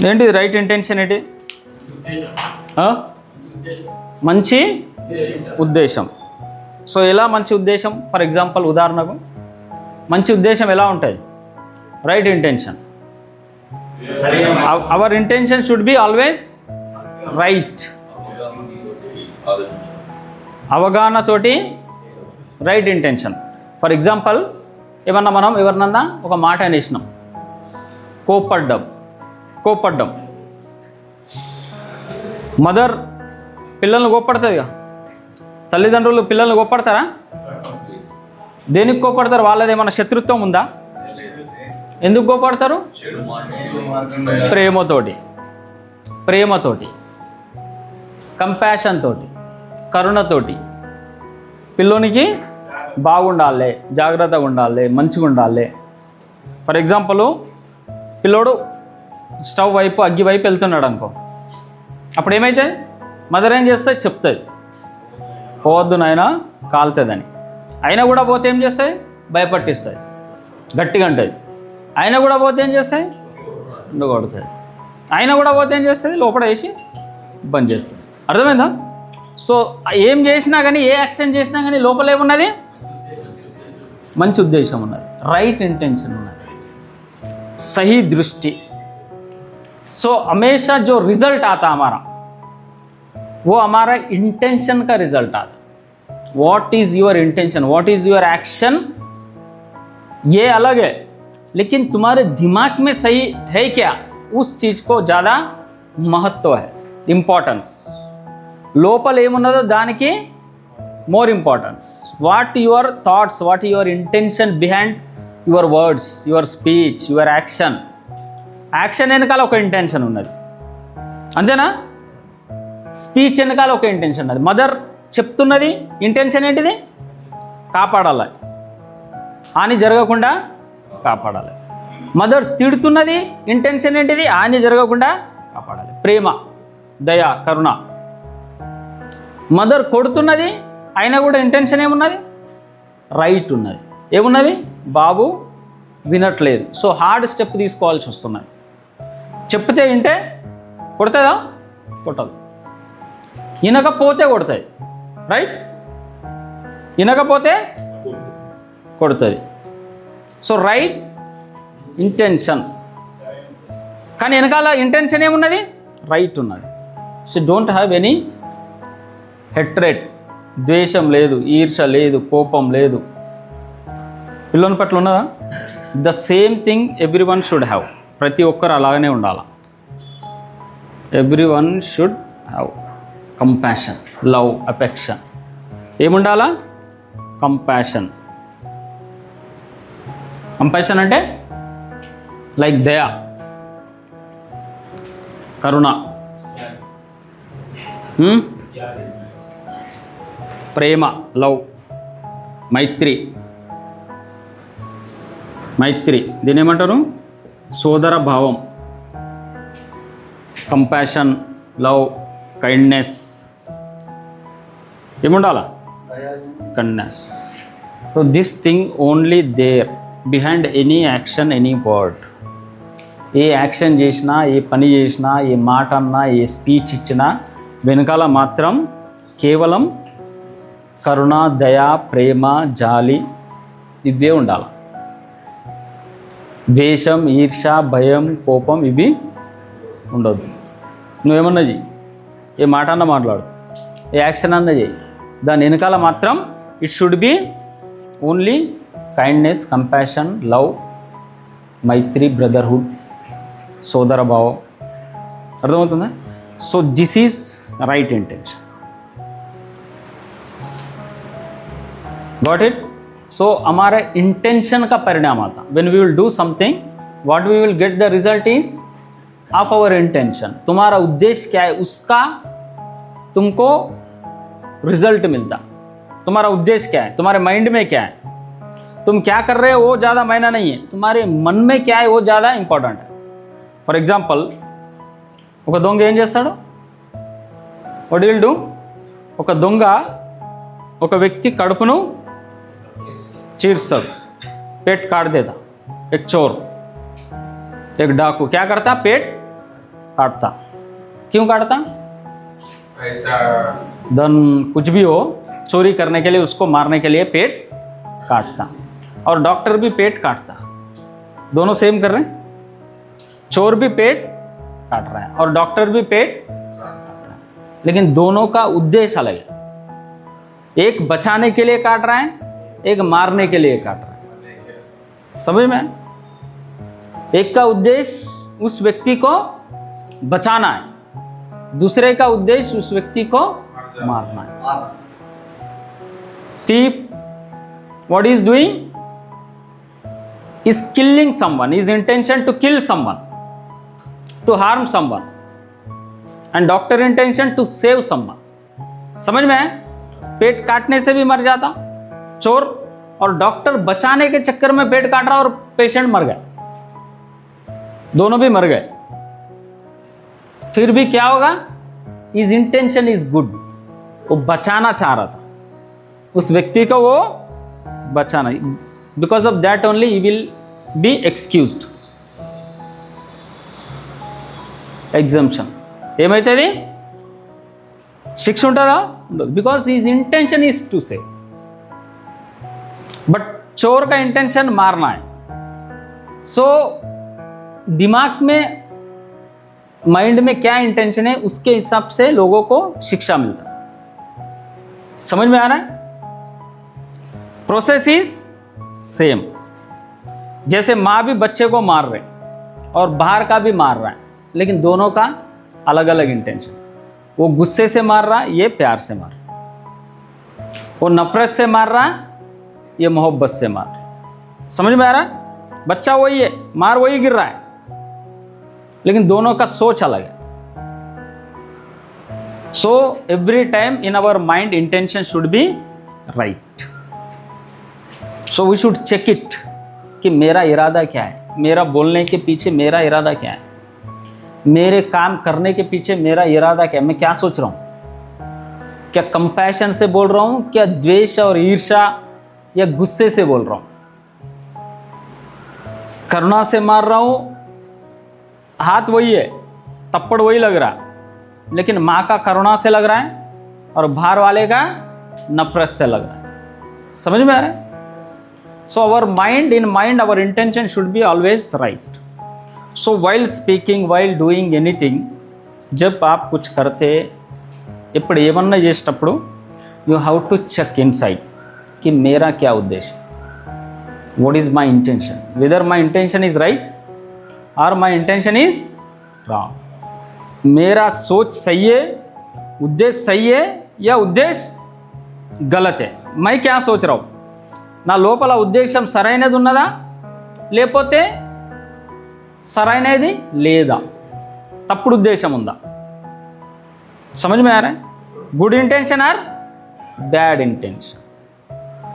ఏంటిది right intention ఏంటి? మంచి ఉద్దేశం. సో ఎలా మంచి ఉద్దేశం? ఫర్ ఎగ్జాంపుల్ ఉదాహరణకు మంచి ఉద్దేశం ఎలా ఉంటుంది? Right intention. Our intention should be always right. అవగాహనతోటి రైట్ ఇంటెన్షన్. ఫర్ ఎగ్జాంపుల్ ఏమన్నా మనం ఎవరినన్నా ఒక మాట అనేసినాం, కోప్పడ్డం. మదర్ పిల్లల్ని కోప్పడుతుందిగా. తల్లిదండ్రులు పిల్లల్ని కోప్పడతారా? దేనికి కోప్పడతారు? వాళ్ళది ఏమన్నా శత్రుత్వం ఉందా? ఎందుకు కోప్పడతారు? ప్రేమతోటి, కంపాషన్ తోటి, కరుణతోటి. పిల్లోనికి బాగుండాలి, జాగ్రత్తగా ఉండాలి, మంచిగా ఉండాలి. ఫర్ ఎగ్జాంపుల్ పిల్లోడు స్టవ్ వైపు, అగ్గి వైపు వెళ్తున్నాడు అనుకో. అప్పుడు ఏమైతే మదర్ ఏం చేస్తుంది? చెప్తుంది, పోవద్దు నాయన కాలుతుందని. అయినా కూడా పోతే ఏం చేస్తాయి? భయపట్టిస్తుంది, గట్టిగా ఉంటుంది. అయినా కూడా పోతే ఏం చేస్తాయి? కొడుతుంది. అయినా కూడా పోతే ఏం చేస్తుంది? లోపల వేసి బంద్ చేస్తుంది. అర్థమైందా? సో ఏం చేసినా కానీ, ఏ యాక్షన్ చేసినా కానీ లోపల ఏమున్నది? మంచి ఉద్దేశం ఉన్నది, రైట్ ఇంటెన్షన్ ఉన్నది, सही दृष्टि. सो हमेशा जो रिजल्ट आता हमारा, वो हमारा इंटेंशन का रिजल्ट आता. What is your intention, what is your action, ये अलग है. लेकिन तुम्हारे दिमाग में सही है क्या, उस चीज को ज़्यादा महत्व है, इंपॉर्टेंस. లోపల ఏమున్నదో దానికి more importance. What your thoughts, what your intention behind your words, your speech, your action. Action వెనకాల ఒక ఇంటెన్షన్ ఉన్నది, అంతేనా? స్పీచ్ వెనకాల ఒక ఇంటెన్షన్ ఉన్నది. మదర్ చెప్తున్నది, ఇంటెన్షన్ ఏంటిది? కాపాడాలి, హాని జరగకుండా కాపాడాలి. మదర్ తిడుతున్నది, ఇంటెన్షన్ ఏంటిది? హాని జరగకుండా కాపాడాలి, ప్రేమ, దయ, కరుణ. మదర్ కొడుతున్నది, అయినా కూడా ఇంటెన్షన్ ఏమున్నది? రైట్ ఉన్నది. ఏమున్నది? బాబు వినట్లేదు, సో హార్డ్ స్టెప్ తీసుకోవాల్సి వస్తున్నది. చెప్తే వింటే కొడుతుందా? కొట్టదు. వినకపోతే కొడుతుంది, రైట్? వినకపోతే కొడుతుంది. So right intention. కానీ వెనకాల ఇంటెన్షన్ ఏమున్నది? రైట్ ఉన్నది. So don't have any hatred, ద్వేషం లేదు, ఈర్ష లేదు, కోపం లేదు. పిల్లోని పట్ల ఉన్నదా? The same thing everyone should have. ప్రతి ఒక్కరు అలాగనే ఉండాలి. Everyone should have compassion, love, affection. ఏముండాలా? కంపాషన్. కంపాషన్ అంటే లైక్ దయ, కరుణ, ప్రేమ, లవ్, మైత్రి. దీని ఏమంటారు? సోదర భావం. Compassion, love, kindness. ఏముండాలా? Kindness. So this thing only there behind any action, any word. ఏ యాక్షన్ చేసినా, ఏ పని చేసినా, ఏ మాట అన్నా, ఏ స్పీచ్ ఇచ్చినా వెనకాల మాత్రం కేవలం కరుణ, దయ, ప్రేమ, జాలి ఇవే ఉండాలి. ద్వేషం, ఈర్ష, భయం, కోపం ఇవి ఉండదు. నువ్వేమన్నా చెయ్యి, ఏ మాట అన్నా మాట్లాడు, ఏ యాక్షన్ అన్నా చెయ్యి, దాని వెనకాల మాత్రం it should be only kindness, compassion, love, మైత్రి, బ్రదర్హుడ్, సోదర భావం. అర్థమవుతుందా? So this is right intention. Got it? So हमारे इंटेंशन का परिणाम आता. When we will do something, what we will get the result is of our intention. तुम्हारा उद्देश्य क्या है, उसका तुमको रिजल्ट मिलता. तुम्हारा उद्देश्य क्या है, तुम्हारे माइंड में क्या है, तुम क्या कर रहे हो वो ज़्यादा मायना नहीं है, तुम्हारे मन में क्या है वो ज़्यादा इंपॉर्टेंट है. फॉर एग्जाम्पल ఒక దొంగ ఏం చేస్తాడు? What will do? ఒక దొంగ ఒక వ్యక్తి కడుపును चीरता, पेट काट देता. एक चोर, एक डाकू क्या करता? पेट काटता। क्यों काटता? ऐसा धन कुछ भी हो, चोरी करने के लिए, उसको मारने के लिए पेट काटता। और डॉक्टर भी पेट काटता। दोनों सेम कर रहे हैं। चोर भी पेट काट रहा है और डॉक्टर भी पेट काट रहा है, लेकिन दोनों का उद्देश्य अलग है। एक बचाने के लिए काट रहा है, एक मारने के लिए काट रहा है। समझ में? एक का उद्देश्य उस व्यक्ति को बचाना है, दूसरे का उद्देश्य उस व्यक्ति को मारना है। thief, what is doing? Is killing someone, is intention to kill someone, to harm someone, and doctor intention to save someone. समझ में है? पेट काटने से भी मर जाता चोर, और डॉक्टर बचाने के चक्कर में पेट काट रहा और पेशेंट मर गया, दोनों भी मर गए। फिर भी क्या होगा? His intention is good, वो बचाना चाह रहा था उस व्यक्ति को, वो बचाना। Because of that only he will be excused. Exemption ఏమైతుంది? శిక్ష ఉంటుందా? ఉండదు, because his intention is to save. But चोर का इंटेंशन मारना है। सो दिमाग में, माइंड में क्या इंटेंशन है, उसके हिसाब से लोगों को शिक्षा मिलता है। समझ में आ रहा है? Process is same. जैसे माँ भी बच्चे को मार रहे और बाहर का भी मार रहा है, लेकिन दोनों का अलग अलग इंटेंशन। वो गुस्से से मार रहा है, ये प्यार से मार रहा है। वो नफरत से मार रहा है, ये मोहब्बत से मार रहा है। समझ में आ रहा है? बच्चा वही है, मार वही गिर रहा है, लेकिन दोनों का सोच अलग है। So every time in our mind intention should be right. So we should check it कि मेरा इरादा क्या है, मेरा बोलने के पीछे मेरा इरादा क्या है, मेरे काम करने के पीछे मेरा इरादा क्या है, मैं क्या सोच रहा हूँ, क्या कंपैशन से बोल रहा हूँ, क्या द्वेष और ईर्ष्या या गुस्से से बोल रहा हूँ, करुणा से मार रहा हूँ, हाथ वही है, थप्पड़ वही लग रहा, लेकिन माँ का करुणा से लग रहा है और बाहर वाले का नफरत से लग रहा है। समझ में आ रहा है? So our mind, in mind our intention should be always right. So while speaking, while doing anything, जब आप कुछ करते, ఇప్పుడు ఏమన్నా చేసేటప్పుడు you have to check inside कि मेरा क्या उद्देश्य, what is my intention, whether my intention is right और माई इंटेंशन इज रॉन्ग। मेरा सोच सही है, उद्देश्य सही है या उद्देश्य गलत है, मैं क्या सोच रहा हूँ, నా లోపల ఉద్దేశం సరైనది ఉన్నదా లేకపోతే సరైనది లేదా, తప్పుడు ఉద్దేశం ఉందా? समझ में आ रहा है? गुड इंटेंशन और bad intention.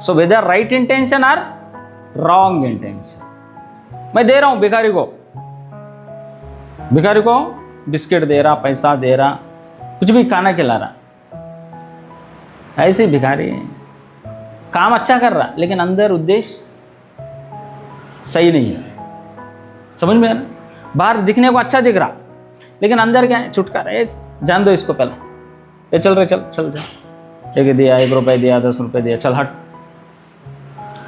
So whether right intention और रॉन्ग इंटेंशन। मैं दे रहा हूँ भिखारी को बिस्किट दे रहा, पैसा दे रहा, कुछ भी खाना खिला रहा, ऐसे भिखारी काम अच्छा कर रहा, लेकिन अंदर उद्देश्य सही नहीं है। समझ में आ रहा? बाहर दिखने को अच्छा दिख रहा, लेकिन अंदर क्या है? छुटकारा, जान दो इसको पहले, ये चल रहे, चल चल जा, एक दिया, 1 रुपये दिया, 10 रुपये दिया, चल हट।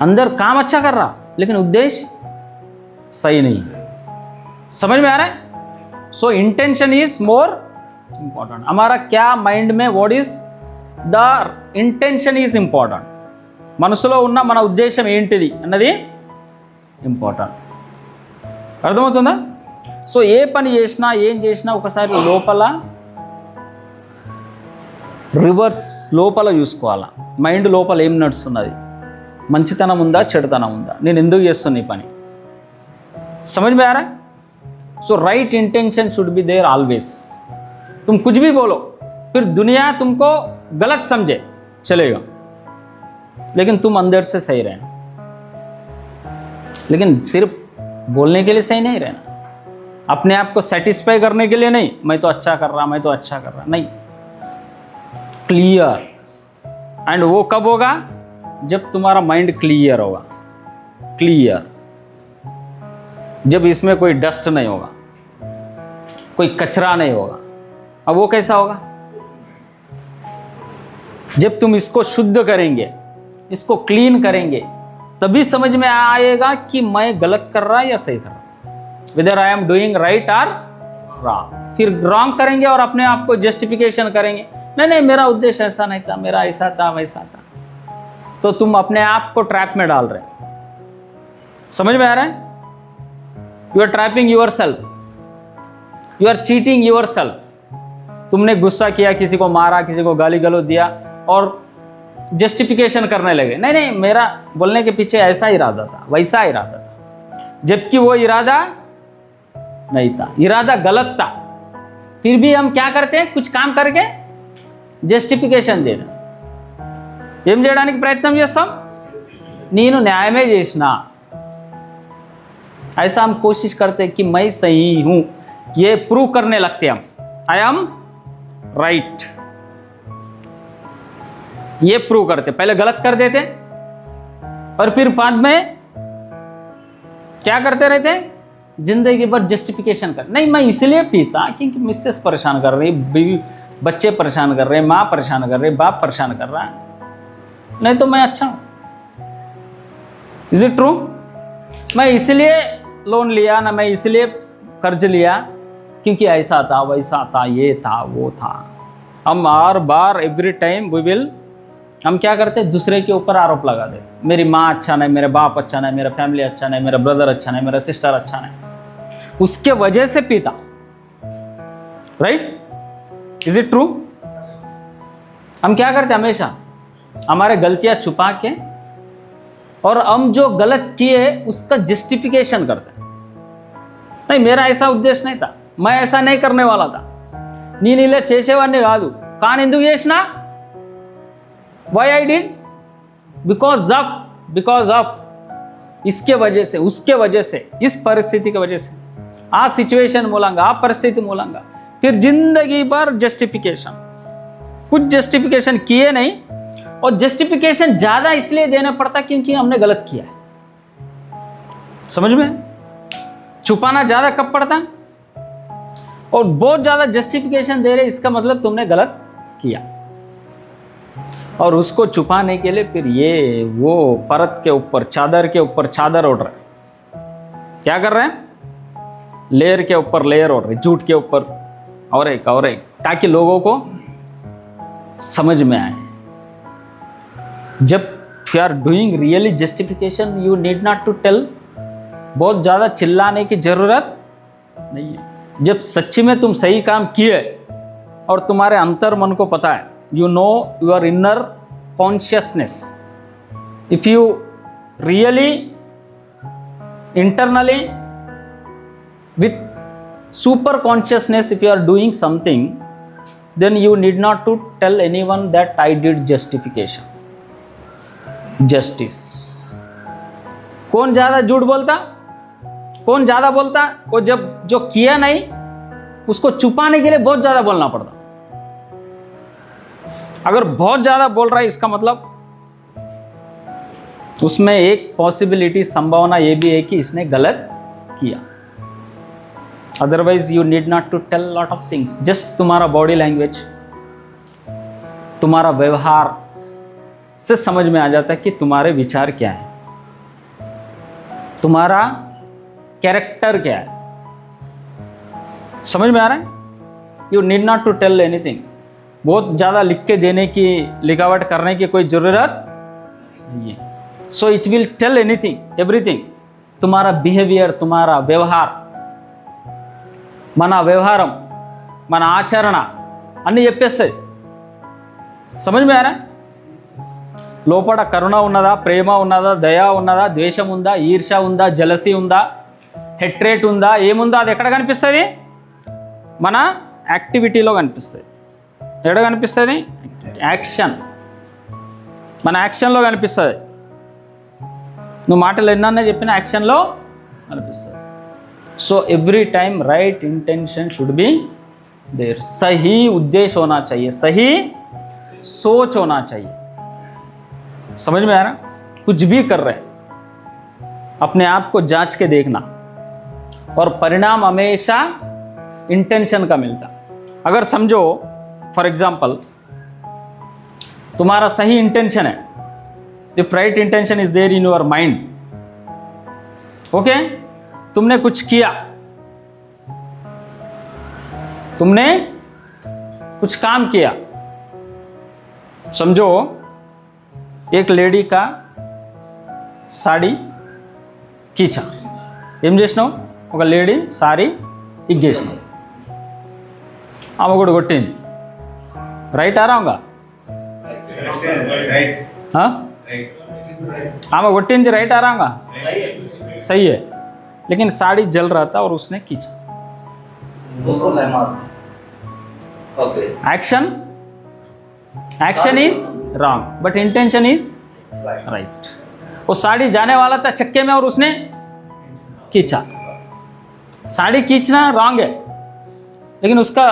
अंदर काम अच्छा कर रहा, लेकिन उद्देश्य सही नहीं है। समझ में आ रहा है? सो इंटेंशन इज मोर इंपॉर्टेंट। हमारा क्या माइंड में, what is the intention is important. మనసులో ఉన్న మన ఉద్దేశం ఏంటిది అన్నది ఇంపార్టెంట్। అర్థమవుతుందా? సో ఏ పని చేసినా, ఏం చేసినా ఒకసారి లోపల రివర్స్ లోపల చూసుకోవాలా, మైండ్ లోపల ఏం నడుస్తున్నది, మంచితనం ఉందా, చెడుతనం ఉందా, నేను ఎందుకు చేస్తున్నా ఈ పని। समझ में आ रहा है? So right intention should be there always. तुम कुछ भी बोलो, फिर दुनिया तुमको गलत समझे चलेगा, लेकिन तुम अंदर से सही रहना। लेकिन सिर्फ बोलने के लिए सही नहीं रहना, अपने आप को सेटिस्फाई करने के लिए नहीं, मैं तो अच्छा कर रहा, मैं तो अच्छा कर रहा, नहीं। क्लियर। एंड वो कब होगा? जब तुम्हारा माइंड क्लियर होगा। क्लियर, जब इसमें कोई डस्ट नहीं होगा। कोई कचरा नहीं होगा। अब वो कैसा होगा? जब तुम इसको शुद्ध करेंगे, इसको क्लीन करेंगे, तभी समझ में आएगा कि मैं गलत कर रहा या सही कर रहा, whether I am doing right और रॉन्ग। फिर रॉन्ग करेंगे और अपने आप को जस्टिफिकेशन करेंगे, नहीं नहीं मेरा उद्देश्य ऐसा नहीं था, मेरा ऐसा था वैसा था, तो तुम अपने आप को ट्रैप में डाल रहे। समझ में आ रहा है? You are trapping yourself, you are cheating yourself. तुमने गुस्सा किया, किसी को मारा, किसी को गाली गलौज दिया और जस्टिफिकेशन करने लगे, नहीं नहीं मेरा बोलने के पीछे ऐसा इरादा था, वैसा इरादा था, जबकि वो इरादा नहीं था, इरादा गलत था। फिर भी हम क्या करते हैं? कुछ काम करके జస్టిఫికేషన్ చేయడం, ఏం చేయడానికి ప్రయత్నం చేస్తాం? నేను న్యాయమే చేసినా, ऐसा हम कोशिश करते हैं कि मैं सही हूं, ये प्रूव करने लगते हम, आई एम राइट, ये प्रूव करते। पहले गलत कर देते और फिर बाद में क्या करते रहते हैं? जिंदगी भर जस्टिफिकेशन कर, नहीं मैं इसलिए पीता क्योंकि मिसेस परेशान कर रही, बीवी बच्चे परेशान कर रहे, माँ परेशान कर रहे, बाप परेशान कर रहा है, नहीं तो मैं अच्छा हूं। Is it true? मैं इसलिए लोन लिया ना, मैं इसलिए कर्ज लिया क्योंकि ऐसा था वैसा था, ये था वो था। हम हर बार एवरी टाइम वी विल, हम क्या करते हैं? दूसरे के ऊपर आरोप लगा देते, मेरी माँ अच्छा नहीं, मेरे बाप अच्छा नहीं, मेरा फैमिली अच्छा नहीं, मेरा ब्रदर अच्छा नहीं, मेरा सिस्टर अच्छा नहीं, उसके वजह से पीता। राइट? Is it true? हम क्या करते हैं? हमेशा हमारे गलतियां छुपा के और हम जो गलत किए उसका जस्टिफिकेशन करते हैं, नहीं मेरा ऐसा उद्देश्य नहीं था, मैं ऐसा नहीं करने वाला था, నేను ఇలా చేసేవాడిని కాదు, కానీ ఎందుకు చేసినా? why I did? because of इसके वजह से, उसके वजह से, इस परिस्थिति की वजह से, आ सिचुएशन मूलंगा, आ परिस्थिति मूलंगा, फिर जिंदगी भर जस्टिफिकेशन, कुछ जस्टिफिकेशन किए नहीं, और जस्टिफिकेशन ज्यादा इसलिए देना पड़ता क्योंकि हमने गलत किया है। समझ में? छुपाना ज्यादा कब पड़ता? और बहुत ज्यादा जस्टिफिकेशन दे रहे, इसका मतलब तुमने गलत किया, और उसको छुपाने के लिए फिर ये वो परत के ऊपर, चादर के ऊपर चादर ओढ़ रहे। क्या कर रहे हैं? लेयर के ऊपर लेयर ओढ़ रहे, झूठ के ऊपर और एक, ताकि लोगों को समझ में आए। जब you are doing really justification, you need not to tell, बहुत ज़्यादा चिल्लाने की जरूरत नहीं है। जब सच्ची में तुम सही काम किए और तुम्हारे अंतर मन को पता है, you know your inner consciousness, if you really internally with super consciousness, if you are doing something, then you need not to tell anyone that I did justification, justice। कौन ज्यादा झूठ बोलता? कौन ज्यादा बोलता? वो जब जो किया नहीं उसको छुपाने के लिए बहुत ज्यादा बोलना पड़ता। अगर बहुत ज्यादा बोल रहा है, इसका मतलब उसमें एक पॉसिबिलिटी, संभावना ये भी है कि इसने गलत किया। Otherwise you need not to tell lot of things, just तुम्हारा बॉडी लैंग्वेज, तुम्हारा व्यवहार से समझ में आ जाता है कि तुम्हारे विचार क्या है, तुम्हारा कैरेक्टर क्या है। समझ में आ रहा है? You need not to tell anything. बहुत ज़्यादा लिख के देने की, लिखावट करने की कोई ज़रूरत नहीं है। So it will tell anything, everything. तुम्हारा बिहेवियर, तुम्हारा व्यवहार, మన వ్యవహారం, మన ఆచరణ అన్నీ చెప్పేస్తాయి। समझ में आ रहा है? లోపల కరుణ ఉన్నదా, ప్రేమ ఉన్నదా, దయ ఉన్నదా, ద్వేషం ఉందా, ఈర్ష్య ఉందా, జలసీ ఉందా, హెట్రేట్ ఉందా, ఏముందా, అది ఎక్కడ కనిపిస్తుంది? మన యాక్టివిటీలో కనిపిస్తుంది। ఎక్కడ కనిపిస్తుంది? యాక్షన్, మన యాక్షన్లో కనిపిస్తుంది। నువ్వు మాటలు ఎన్నన్నా చెప్పిన యాక్షన్లో కనిపిస్తుంది। So every time right intention should be there, सही उद्देश्य होना चाहिए, सही सोच होना चाहिए। समझ में आ रहा? कुछ भी कर रहे अपने आप को जांच के देखना, और परिणाम हमेशा इंटेंशन का मिलता। अगर समझो फॉर एग्जाम्पल तुम्हारा सही इंटेंशन है, if right intention is there in your mind, okay, तुमने कुछ किया, तुमने कुछ काम किया, समझो एक लेडी का साड़ी खींचा, ఏం చేసినావు, ఒక లేడీ సారీ ఇగ్గేసినావు, ఆమె కూడా కొట్టింది, రైట్ ఆరాంగా, आमा కొట్టింది राइट आरांगा, सही है, लेकिन साड़ी जल रहा था और उसने खींचा, action is wrong but intention is right. वो साड़ी जाने वाला था चक्के में और उसने खींचा, साड़ी खींचना रॉन्ग है, लेकिन उसका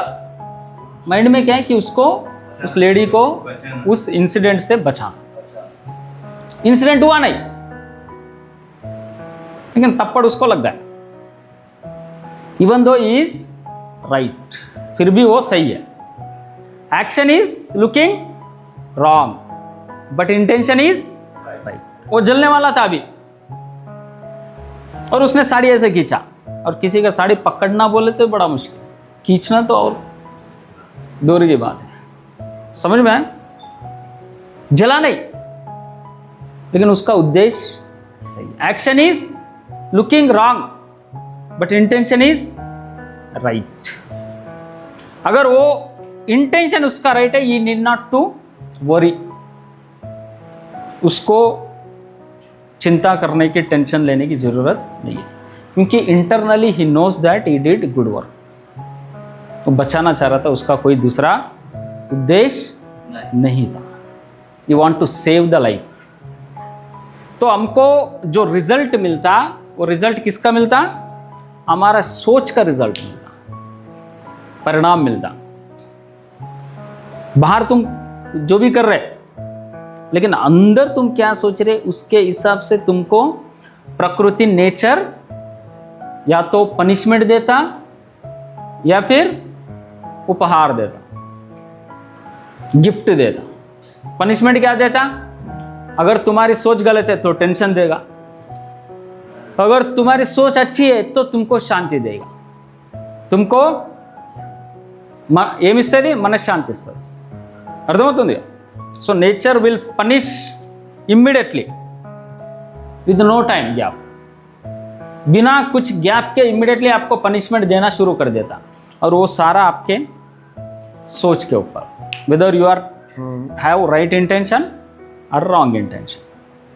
माइंड में क्या है कि उसको, उस लेडी को उस इंसिडेंट से बचाना। इंसिडेंट हुआ नहीं, लेकिन थप्पड़ उसको लग गया, इवन दो इज राइट, फिर भी वो सही है। Action is looking wrong but intention is right. वो जलने वाला था अभी और उसने साड़ी ऐसे खींचा, और किसी का साड़ी पकड़ना बोले तो बड़ा मुश्किल, खींचना तो और दूर की बात है, समझ में आया? जला नहीं, लेकिन उसका उद्देश्य सही। Action is looking wrong but intention is right. अगर वो इंटेंशन उसका राइट है, you need not to worry, उसको चिंता करने की, टेंशन लेने की जरूरत नहीं है, क्योंकि internally he knows that he did good work. वो बचाना चाह रहा था, उसका कोई दूसरा उद्देश्य नहीं था, you want to save the life. तो हमको जो रिजल्ट मिलता, वो रिजल्ट किसका मिलता? हमारा सोच का रिजल्ट मिलता, परिणाम मिलता। बाहर तुम जो भी कर रहे, लेकिन अंदर तुम क्या सोच रहे, उसके हिसाब से तुमको प्रकृति, नेचर या तो पनिशमेंट देता या फिर उपहार देता, गिफ्ट देता। पनिशमेंट क्या देता? अगर तुम्हारी सोच गलत है तो टेंशन देगा, अगर तुम्हारी सोच अच्छी है तो तुमको शांति देगा, तुमको ఏమిస్తుంది? మనశ్శాంతి ఇస్తుంది, అర్థమవుతుంది? So nature will punish immediately with no time gap, बिना कुछ गैप के इमीडिएटली आपको पनिशमेंट देना शुरू कर देता, और वो सारा आपके सोच के ऊपर, whether you are have right intention और रॉन्ग इंटेंशन।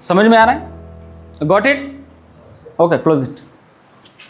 समझ में आ रहा है? Got it? Okay, close it.